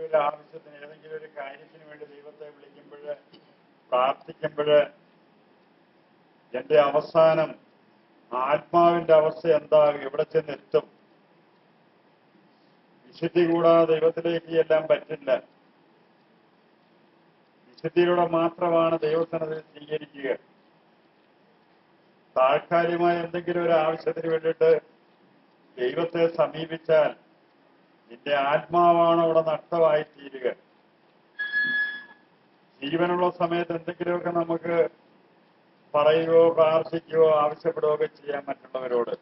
ഒരു ആവശ്യത്തിന് ഏതെങ്കിലും ഒരു കാര്യത്തിന് വേണ്ടി ദൈവത്തെ വിളിക്കുമ്പോൾ പ്രാർത്ഥിക്കുമ്പോൾ എന്റെ അവസാനം ആത്മാവിന്റെ അവസ്ഥ എന്താകും? എവിടെ ചെന്നെത്തും? വിശുദ്ധി കൂടാതെ ദൈവത്തിലേക്ക് എല്ലാം പറ്റില്ല. വിശുദ്ധിയിലൂടെ മാത്രമാണ് ദൈവസന്നിധിയിൽ സ്വീകരിക്കുക. താൽക്കാലികമായ എന്തെങ്കിലും ഒരു ആവശ്യത്തിന് വേണ്ടിയിട്ട് ദൈവത്തെ സമീപിച്ചാൽ നിന്റെ ആത്മാവാണ് അവിടെ നഷ്ടമായി തീരുക. ജീവനുള്ള സമയത്ത് എന്തെങ്കിലുമൊക്കെ നമുക്ക് പറയുകയോ പ്രാർത്ഥിക്കുകയോ ആവശ്യപ്പെടുകയോ ഒക്കെ ചെയ്യാൻ മറ്റുള്ളവരോട്.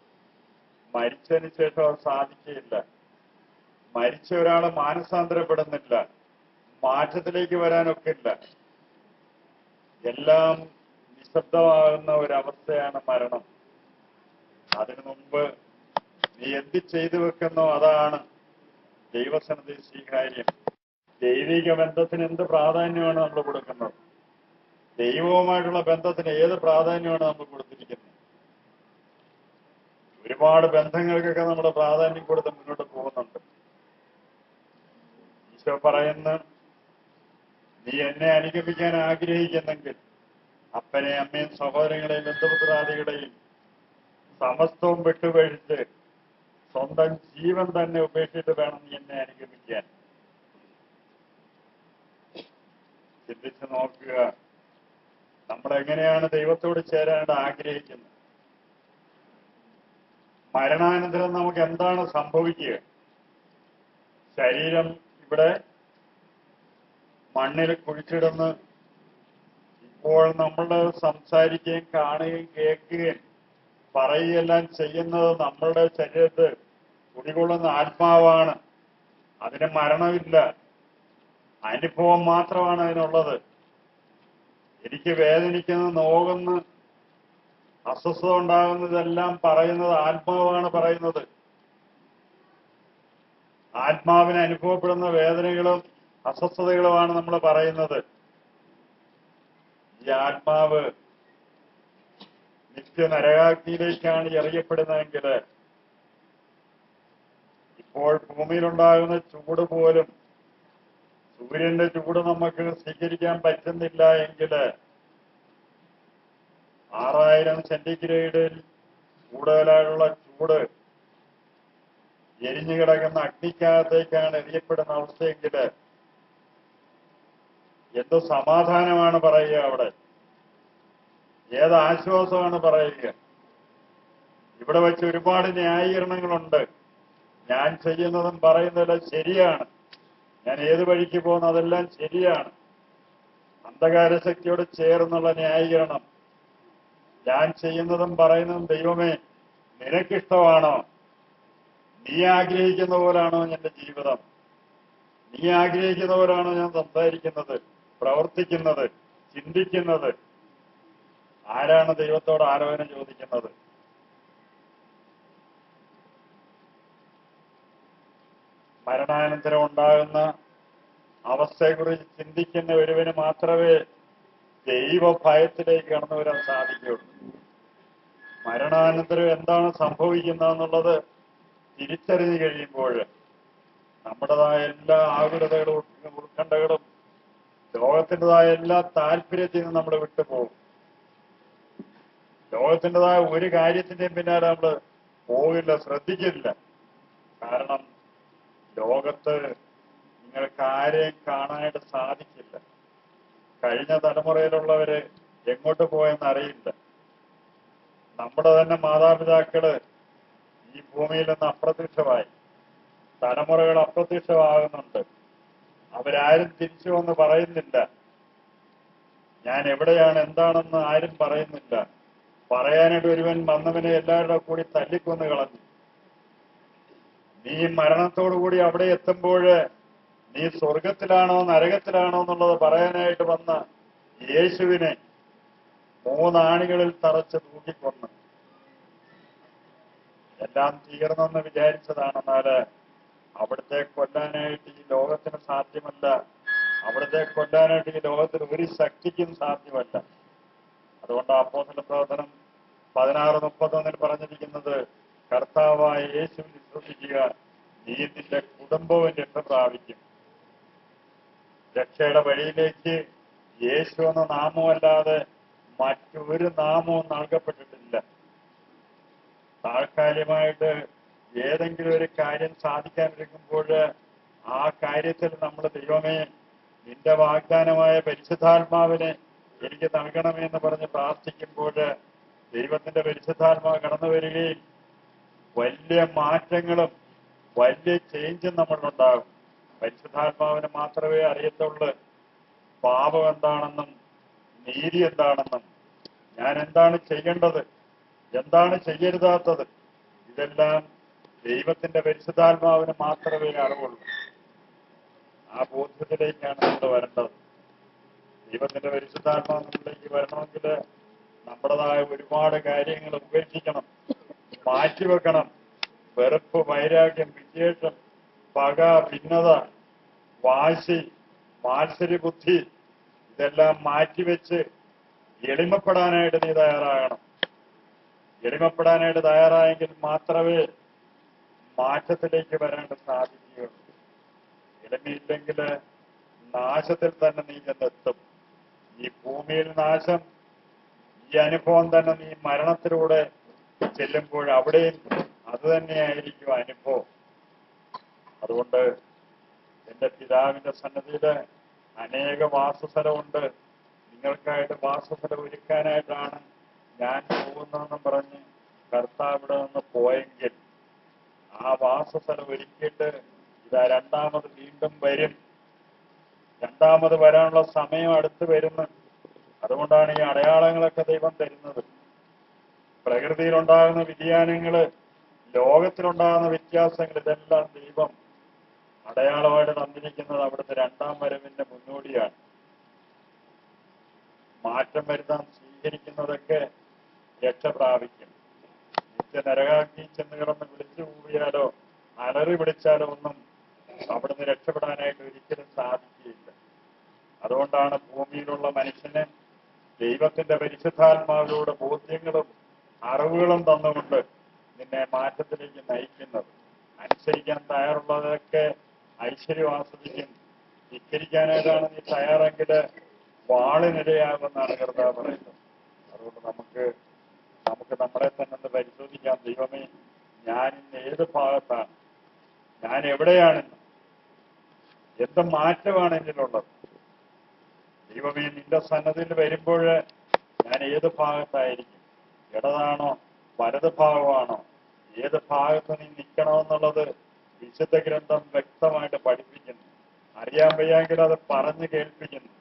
മരിച്ചതിന് ശേഷം അത് സാധിക്കുകയില്ല. മരിച്ച ഒരാൾ മാനസാന്തരപ്പെടുന്നില്ല, മാറ്റത്തിലേക്ക് വരാനൊക്കില്ല. എല്ലാം നിശബ്ദമാകുന്ന ഒരവസ്ഥയാണ് മരണം. അതിനു മുമ്പ് നീ എന്ത് ചെയ്തു വെക്കുന്നോ അതാണ് ദൈവസന്നിധി സ്വീകാര്യം. ദൈവിക ബന്ധത്തിന് എന്ത് പ്രാധാന്യമാണ് നമ്മൾ കൊടുക്കുന്നത്? ദൈവവുമായിട്ടുള്ള ബന്ധത്തിന് ഏത് പ്രാധാന്യമാണ് നമ്മൾ കൊടുത്തിരിക്കുന്നത്? ഒരുപാട് ബന്ധങ്ങൾക്കൊക്കെ നമ്മുടെ പ്രാധാന്യം കൊടുത്ത് മുന്നോട്ട് പോകുന്നുണ്ട്. ഈശോ പറയുന്നു, നീ എന്നെ അനുഗമിക്കാൻ ആഗ്രഹിക്കുന്നെങ്കിൽ അപ്പനെയും അമ്മയും സഹോദരങ്ങളെയും ബന്ധുമിത്രാദികളെയും സമസ്തവും വിട്ടുപഴിച്ച് സ്വന്തം ജീവൻ തന്നെ ഉപേക്ഷിച്ചിട്ട് വേണം നീ എന്നെ അനുഗമിക്കാൻ. ചിന്തിച്ച് നോക്കുക, നമ്മളെങ്ങനെയാണ് ദൈവത്തോട് ചേരാനായിട്ട് ആഗ്രഹിക്കുന്നത്? മരണാനന്തരം നമുക്ക് എന്താണ് സംഭവിക്കുക? ശരീരം ഇവിടെ മണ്ണിൽ കുഴിച്ചിടുന്ന് ഇപ്പോൾ നമ്മൾ സംസാരിക്കുകയും കാണുകയും കേൾക്കുകയും പറയുകയെല്ലാം ചെയ്യുന്നത് നമ്മളുടെ ശരീരത്ത് കുടികൊള്ളുന്ന ആത്മാവാണ്. അതിന് മരണമില്ല, അനുഭവം മാത്രമാണ് അതിനുള്ളത്. എനിക്ക് വേദനിക്കുന്ന, നോകുന്ന, അസ്വസ്ഥത ഉണ്ടാകുന്നതെല്ലാം പറയുന്നത് ആത്മാവാണ് പറയുന്നത്. ആത്മാവിന് അനുഭവപ്പെടുന്ന വേദനകളും അസ്വസ്ഥതകളുമാണ് നമ്മൾ പറയുന്നത്. ഈ ആത്മാവ് നിത്യനരകാഗ്നിയിലേക്കാണ് എറിയപ്പെടുന്നതെങ്കിൽ ഇപ്പോൾ ഭൂമിയിലുണ്ടാകുന്ന ചൂട് പോലും, സൂര്യന്റെ ചൂട് നമുക്ക് സ്വീകരിക്കാൻ പറ്റുന്നില്ല എങ്കിൽ 6000 സെന്റിഗ്രേഡിൽ കൂടുതലായുള്ള ചൂട് എരിഞ്ഞു കിടക്കുന്ന അഗ്നിക്കകത്തേക്കാണ് എറിയപ്പെടുന്ന അവസ്ഥയെങ്കിൽ എന്ത് സമാധാനമാണ് പറയുക? അവിടെ ഏത് ആശ്വാസമാണ് പറയുക? ഇവിടെ വെച്ച് ഒരുപാട് ന്യായീകരണങ്ങളുണ്ട്. ഞാൻ ചെയ്യുന്നതും പറയുന്നതെല്ലാം ശരിയാണ്, ഞാൻ ഏത് വഴിക്ക് പോകുന്ന അതെല്ലാം ശരിയാണ്. അന്ധകാര ശക്തിയോട് ചേർന്നുള്ള ന്യായീകരണം. ഞാൻ ചെയ്യുന്നതും പറയുന്നതും ദൈവമേ നിനക്കിഷ്ടമാണോ? നീ ആഗ്രഹിക്കുന്ന പോലാണോ എന്റെ ജീവിതം? നീ ആഗ്രഹിക്കുന്ന പോലാണോ ഞാൻ സംസാരിക്കുന്നത്, പ്രവർത്തിക്കുന്നത്, ചിന്തിക്കുന്നത്? ആരാണ് ദൈവത്തോട് ആലോചന ചോദിക്കുന്നത്? മരണാനന്തരം ഉണ്ടാകുന്ന അവസ്ഥയെക്കുറിച്ച് ചിന്തിക്കുന്ന ഒരുവന് മാത്രമേ ദൈവഭയത്തിലേക്ക് കടന്നു വരാൻ സാധിക്കുകയുള്ളൂ. മരണാനന്തരം എന്താണ് സംഭവിക്കുന്നതെന്നുള്ളത് തിരിച്ചറിഞ്ഞു കഴിയുമ്പോൾ നമ്മുടേതായ എല്ലാ ആകുലതകളും ഉത്കണ്ഠകളും ലോകത്തിൻ്റെതായ എല്ലാ താല്പര്യത്തിൽ നിന്നും നമ്മൾ വിട്ടുപോകും. ലോകത്തിൻ്റെതായ ഒരു കാര്യത്തിന്റെയും പിന്നാലെ നമ്മൾ പോകില്ല, ശ്രദ്ധിക്കില്ല. കാരണം ലോകത്ത് നിങ്ങൾക്ക് ആരെയും കാണാനായിട്ട് സാധിക്കില്ല. കഴിഞ്ഞ തലമുറയിലുള്ളവര് എങ്ങോട്ട് പോയെന്ന് അറിയില്ല. നമ്മുടെ തന്നെ മാതാപിതാക്കള് ഈ ഭൂമിയിൽ നിന്ന് അപ്രത്യക്ഷമായി, തലമുറകൾ അപ്രത്യക്ഷമാകുന്നുണ്ട്. അവരാരും തിരിച്ചു വന്ന് പറയുന്നില്ല. ഞാൻ എവിടെയാണ്, എന്താണെന്ന് ആരും പറയുന്നില്ല. പറയാനായിട്ട് ഒരുവൻ വന്നവനെ എല്ലാവരുടെ കൂടി തല്ലിക്കൊന്ന് കളഞ്ഞു. നീ മരണത്തോടുകൂടി അവിടെ എത്തുമ്പോൾ നീ സ്വർഗത്തിലാണോ നരകത്തിലാണോ എന്നുള്ളത് പറയാനായിട്ട് വന്ന യേശുവിനെ 3 ആണികളിൽ തറച്ച് തൂക്കിക്കൊന്നു. എല്ലാം തീർന്നെന്ന് വിചാരിച്ചതാണെന്നാൽ അവിടുത്തെ കൊല്ലാനായിട്ട് ഈ ലോകത്തിന് സാധ്യമല്ല. അവിടുത്തെ കൊല്ലാനായിട്ട് ഈ ലോകത്തിൽ ഒരു ശക്തിക്കും സാധ്യമല്ല. അതുകൊണ്ട് അപ്പോസ്തല പ്രവർത്തനം 16:31 പറഞ്ഞിരിക്കുന്നത്, കർത്താവായ യേശുവിൽ വിശ്വസിക്കുക, നീ നിന്റെ കുടുംബവും രക്ഷ പ്രാപിക്കും. രക്ഷയുടെ വഴിയിലേക്ക് യേശു എന്ന നാമമല്ലാതെ മറ്റൊരു നാമവും നൽകപ്പെട്ടിട്ടില്ല. താൽക്കാലികമായിട്ട് ഏതെങ്കിലും ഒരു കാര്യം സാധിക്കാനിരിക്കുമ്പോൾ ആ കാര്യത്തിൽ നമ്മൾ ദൈവമേ നിന്റെ വാഗ്ദാനമായ പരിശുദ്ധാത്മാവിനെ എനിക്ക് നൽകണമെന്ന് പറഞ്ഞ് പ്രാർത്ഥിക്കുമ്പോൾ ദൈവത്തിന്റെ പരിശുദ്ധാത്മാവ് കടന്നു വരികയും വലിയ മാറ്റങ്ങളും വലിയ ചേഞ്ചും നമ്മളിലുണ്ടാകും. പരിശുദ്ധാത്മാവിന് മാത്രമേ അറിയത്തുള്ളൂ പാപം എന്താണെന്നും നീതി എന്താണെന്നും ഞാൻ എന്താണ് ചെയ്യേണ്ടത്, എന്താണ് ചെയ്യരുതാത്തത്, ഇതെല്ലാം ദൈവത്തിന്റെ പരിശുദ്ധാത്മാവിന് മാത്രമേ അറിവുള്ളൂ. ആ ബോധ്യത്തിലേക്കാണ് നമ്മൾ വരേണ്ടത്. ദൈവത്തിന്റെ പരിശുദ്ധാത്മാവ് നമ്മളിലേക്ക് വരണമെങ്കിൽ നമ്മുടേതായ ഒരുപാട് കാര്യങ്ങൾ ഉപേക്ഷിക്കണം, മാറ്റിവെക്കണം. വെറുപ്പ്, വൈരാഗ്യം, വിദ്വേഷം, പക, ഭിന്നത, വാശി, മാത്സര്യബുദ്ധി ഇതെല്ലാം മാറ്റിവെച്ച് എളിമപ്പെടാനായിട്ട് നീ തയ്യാറാകണം. എളിമപ്പെടാനായിട്ട് തയ്യാറായെങ്കിൽ മാത്രമേ മാറ്റത്തിലേക്ക് വരാണ്ട് സാധിക്കുകയുള്ളൂ. എളിമയില്ലെങ്കിൽ നാശത്തിൽ തന്നെ നീ ചെന്നെത്തും. ഈ ഭൂമിയിൽ നാശം, ഈ അനുഭവം തന്നെ നീ മരണത്തിലൂടെ ചെല്ലുമ്പോൾ അവിടെയും അത് തന്നെയായിരിക്കും അനുഭവം. അതുകൊണ്ട് എന്റെ പിതാവിന്റെ സന്നദ്ധിയില് അനേക വാസസ്ഥലമുണ്ട്, നിങ്ങൾക്കായിട്ട് വാസസ്ഥലം ഒരുക്കാനായിട്ടാണ് ഞാൻ പോകുന്നതെന്ന് പറഞ്ഞ് കർത്താവിടെ നിന്ന് പോയെങ്കിൽ ആ വാസസ്ഥലം ഒരുക്കിയിട്ട് ഇതാ രണ്ടാമത് വീണ്ടും വരും. രണ്ടാമത് വരാനുള്ള സമയം അടുത്ത് വരുന്നു. അതുകൊണ്ടാണ് ഈ അടയാളങ്ങളൊക്കെ ദൈവം തരുന്നത്. പ്രകൃതിയിലുണ്ടാകുന്ന വ്യതിയാനങ്ങള്, ലോകത്തിലുണ്ടാകുന്ന വ്യത്യാസങ്ങൾ, ഇതെല്ലാം ദൈവം അടയാളമായിട്ട് തന്നിരിക്കുന്നത് അവിടുത്തെ രണ്ടാം വരവിന്റെ മുന്നോടിയാണ്. മാറ്റം വരുത്താൻ സ്വീകരിക്കുന്നതൊക്കെ രക്ഷ പ്രാപിക്കും. നിത്യ നരകാക്കി ചെന്ന് കിടന്ന് വിളിച്ചു കൂവിയാലോ അലറി വിളിച്ചാലോ ഒന്നും അവിടുന്ന് രക്ഷപ്പെടാനായിട്ട് ഒരിക്കലും സാധിക്കുകയില്ല. അതുകൊണ്ടാണ് ഭൂമിയിലുള്ള മനുഷ്യന് ദൈവത്തിന്റെ പരിശുദ്ധാത്മാവിലൂടെ ബോധ്യങ്ങളും അറിവുകളും തന്നുകൊണ്ട് നിന്നെ മാറ്റത്തിലേക്ക് നയിക്കുന്നത്. അനുസരിക്കാൻ തയ്യാറുള്ളതൊക്കെ ഐശ്വര്യം ആസ്വദിക്കും. ധിക്കരിക്കാനായിട്ടാണ് നീ തയ്യാറെങ്കിൽ വാളിനിരയാകുമെന്നാണ് കർത്താവ് പറയുന്നത്. അതുകൊണ്ട് നമുക്ക് നമ്മളെ തന്നെ ഒന്ന് പരിശോധിക്കാം. ദൈവമേ, ഞാൻ ഇന്ന് ഏത് ഭാഗത്താണ്, ഞാൻ എവിടെയാണെന്ന്, എന്ത് മാറ്റമാണ് എന്നിലുള്ളത്? ദൈവമേ, നിന്റെ സന്നദ്ധിയിൽ വരുമ്പോൾ ഞാൻ ഏത് ഭാഗത്തായിരിക്കും? ഇടതാണോ വലത് ഭാഗമാണോ? ഏത് ഭാഗത്ത് നീ നിൽക്കണമെന്നുള്ളത് വിശുദ്ധ ഗ്രന്ഥം വ്യക്തമായിട്ട് പഠിപ്പിക്കുന്നു. അറിയാൻ വയ്യെങ്കിൽ അത് പറഞ്ഞു കേൾപ്പിക്കുന്നു.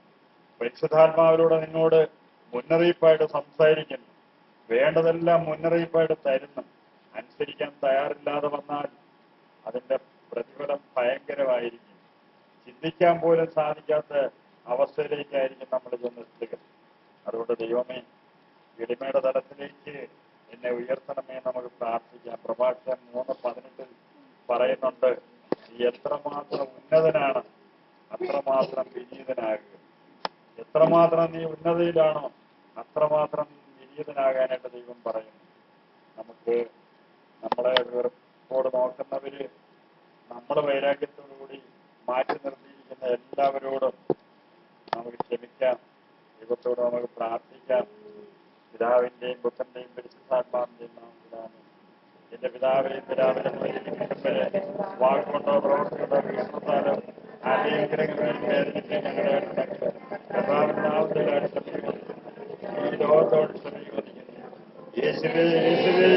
പരിശുദ്ധാത്മാവിലൂടെ നിന്നോട് മുന്നറിയിപ്പായിട്ട് സംസാരിക്കുന്നു. വേണ്ടതെല്ലാം മുന്നറിയിപ്പായിട്ട് തരുന്നു. അനുസരിക്കാൻ തയ്യാറില്ലാതെ വന്നാൽ അതിന്റെ പ്രതിഫലം ഭയങ്കരമായിരിക്കും. ചിന്തിക്കാൻ പോലും സാധിക്കാത്ത അവസ്ഥയിലേക്കായിരിക്കും നമ്മൾ ചെന്നെത്തുക. അതുകൊണ്ട് ദൈവമേ, എളിമയുടെ തലത്തിലേക്ക് എന്നെ ഉയർത്തണമേ നമുക്ക് പ്രാർത്ഥിക്കാം. പ്രഭാഷകൻ 3:18 പറയുന്നുണ്ട്, നീ എത്രമാത്രം ഉന്നതനാണ് അത്രമാത്രം വിനീതനാകുക. എത്രമാത്രം നീ ഉന്നതയിലാണോ അത്രമാത്രം വിനീതനാകാനായിട്ട് ദൈവം പറയുന്നു. നമുക്ക് നമ്മളെ വെറുപ്പോട് നോക്കുന്നവര്, നമ്മുടെ വൈരാഗ്യത്തോടുകൂടി മാറ്റി നിർത്തിയിരിക്കുന്ന എല്ലാവരോടും നമുക്ക് ക്ഷമിക്കാം. ദൈവത്തോട് നമുക്ക് പ്രാർത്ഥിക്കാം. പിതാവിന്റെയും പുത്രന്റെയും പരിശുദ്ധാത്മാവിന്റെയും നാമത്തിലാണ്. എന്റെ പിതാവിനെയും പിതാവിനെ വാക്കുകൊണ്ടോ പ്രവർത്തിക്കൊണ്ടോ വീക്ഷണത്താലോ ആരെങ്കിലും വേദനിച്ച് ഈ ലോകത്തോട് ക്ഷമിക്കുന്നു. യേശുവേ, യേശുവേ,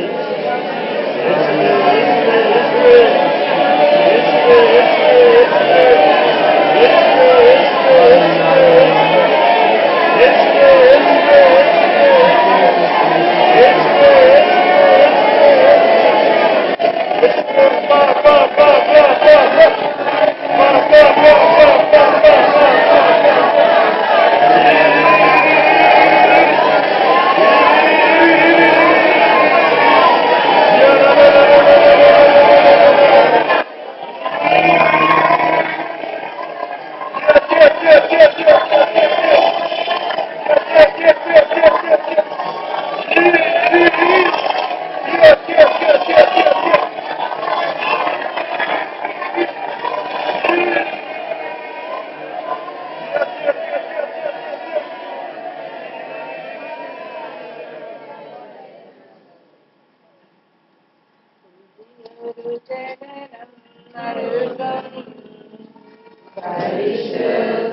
ജനനം നൽകും പരിശുദ്ധ